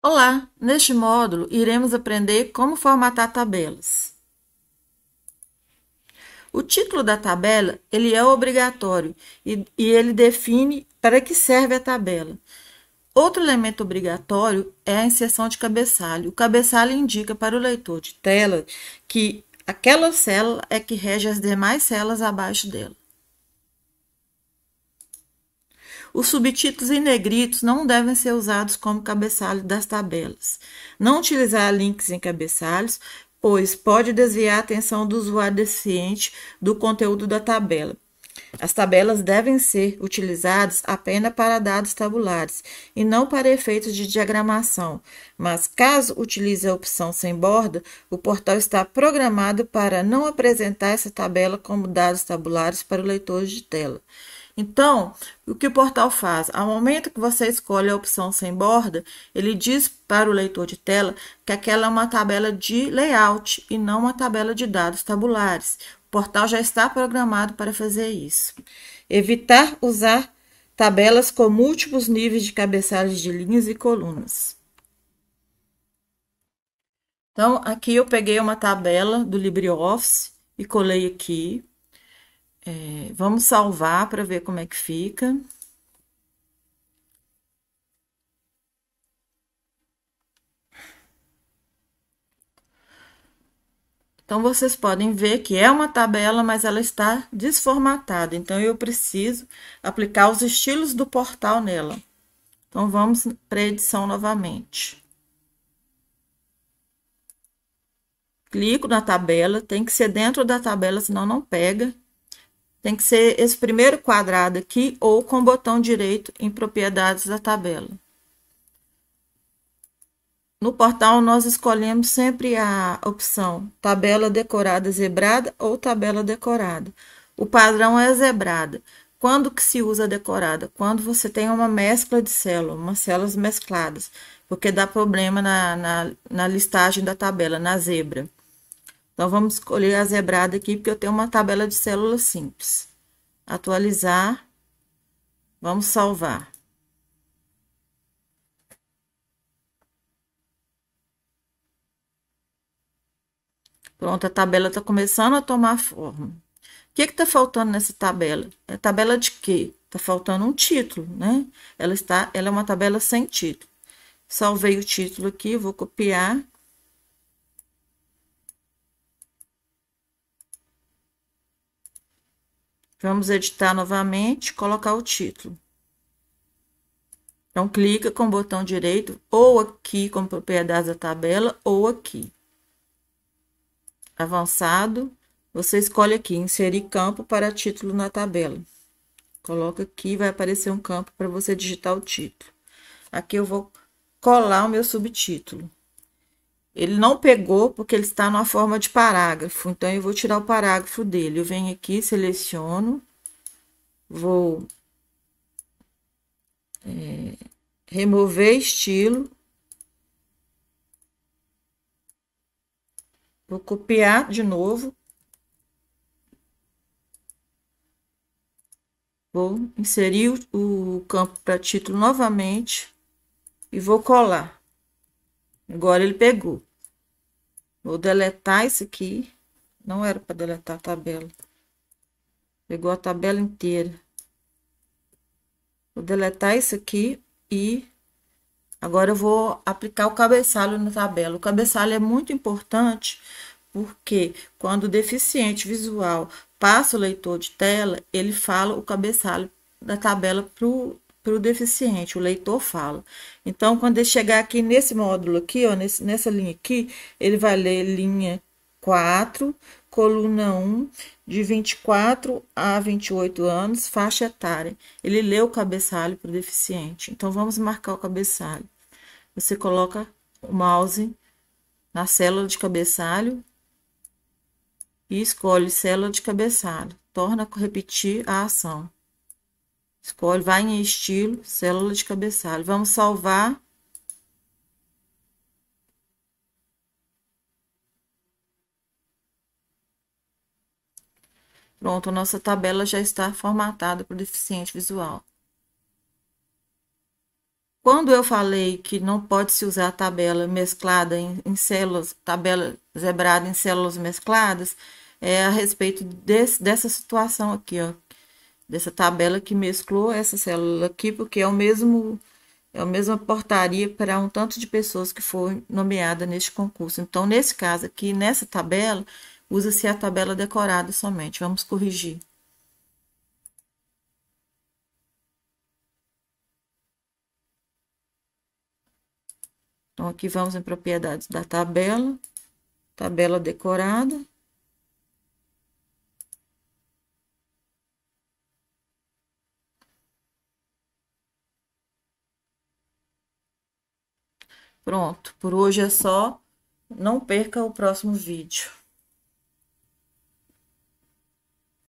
Olá! Neste módulo, iremos aprender como formatar tabelas. O título da tabela, ele é obrigatório e ele define para que serve a tabela. Outro elemento obrigatório é a inserção de cabeçalho. O cabeçalho indica para o leitor de tela que aquela célula é que rege as demais células abaixo dela. Os subtítulos em negritos não devem ser usados como cabeçalho das tabelas. Não utilizar links em cabeçalhos, pois pode desviar a atenção do usuário deficiente do conteúdo da tabela. As tabelas devem ser utilizadas apenas para dados tabulares e não para efeitos de diagramação, mas caso utilize a opção sem borda, o portal está programado para não apresentar essa tabela como dados tabulares para o leitor de tela. Então, o que o portal faz? Ao momento que você escolhe a opção sem borda, ele diz para o leitor de tela que aquela é uma tabela de layout e não uma tabela de dados tabulares. O portal já está programado para fazer isso. Evitar usar tabelas com múltiplos níveis de cabeçalhos de linhas e colunas. Então, aqui eu peguei uma tabela do LibreOffice e colei aqui. Vamos salvar para ver como é que fica. Então, vocês podem ver que é uma tabela, mas ela está desformatada. Então, eu preciso aplicar os estilos do portal nela. Então, vamos para a edição novamente. Clico na tabela, tem que ser dentro da tabela, senão não pega. Tem que ser esse primeiro quadrado aqui ou com o botão direito em propriedades da tabela. No portal, nós escolhemos sempre a opção tabela decorada zebrada ou tabela decorada. O padrão é zebrada. Quando que se usa decorada? Quando você tem uma mescla de células, umas células mescladas, porque dá problema na listagem da tabela, na zebra. Então, vamos escolher a zebrada aqui, porque eu tenho uma tabela de células simples. Atualizar. Vamos salvar. Pronto, a tabela está começando a tomar forma. O que está faltando nessa tabela? É tabela de quê? Está faltando um título, né? Ela é uma tabela sem título. Salvei o título aqui, vou copiar. Vamos editar novamente, colocar o título. Então, clica com o botão direito, ou aqui com propriedades da tabela, ou aqui. Avançado, você escolhe aqui, inserir campo para título na tabela. Coloca aqui, vai aparecer um campo para você digitar o título. Aqui eu vou colar o meu subtítulo. Ele não pegou porque ele está numa forma de parágrafo, então eu vou tirar o parágrafo dele. Eu venho aqui, seleciono, vou remover estilo, vou copiar de novo, vou inserir o campo para título novamente e vou colar. Agora ele pegou. Vou deletar isso aqui. Não era para deletar a tabela. Pegou a tabela inteira. Vou deletar isso aqui e agora eu vou aplicar o cabeçalho na tabela. O cabeçalho é muito importante porque quando o deficiente visual passa o leitor de tela, ele fala o cabeçalho da tabela para o deficiente, o leitor fala. Então, quando ele chegar aqui nesse módulo aqui, ó, nessa linha aqui, ele vai ler linha 4, coluna 1, de 24 a 28 anos, faixa etária. Ele lê o cabeçalho para o deficiente. Então, vamos marcar o cabeçalho. Você coloca o mouse na célula de cabeçalho e escolhe célula de cabeçalho. Torna a repetir a ação. Escolhe, vai em estilo, célula de cabeçalho. Vamos salvar. Pronto, a nossa tabela já está formatada para o deficiente visual. Quando eu falei que não pode se usar tabela mesclada em células, tabela zebrada em células mescladas, é a respeito dessa situação aqui, ó, dessa tabela que mesclou essa célula aqui, porque é a mesma portaria para um tanto de pessoas que foi nomeada neste concurso. Então, nesse caso aqui, nessa tabela, usa-se a tabela decorada somente. Vamos corrigir. Então, aqui vamos em propriedades da tabela, tabela decorada. Pronto, por hoje é só. Não perca o próximo vídeo.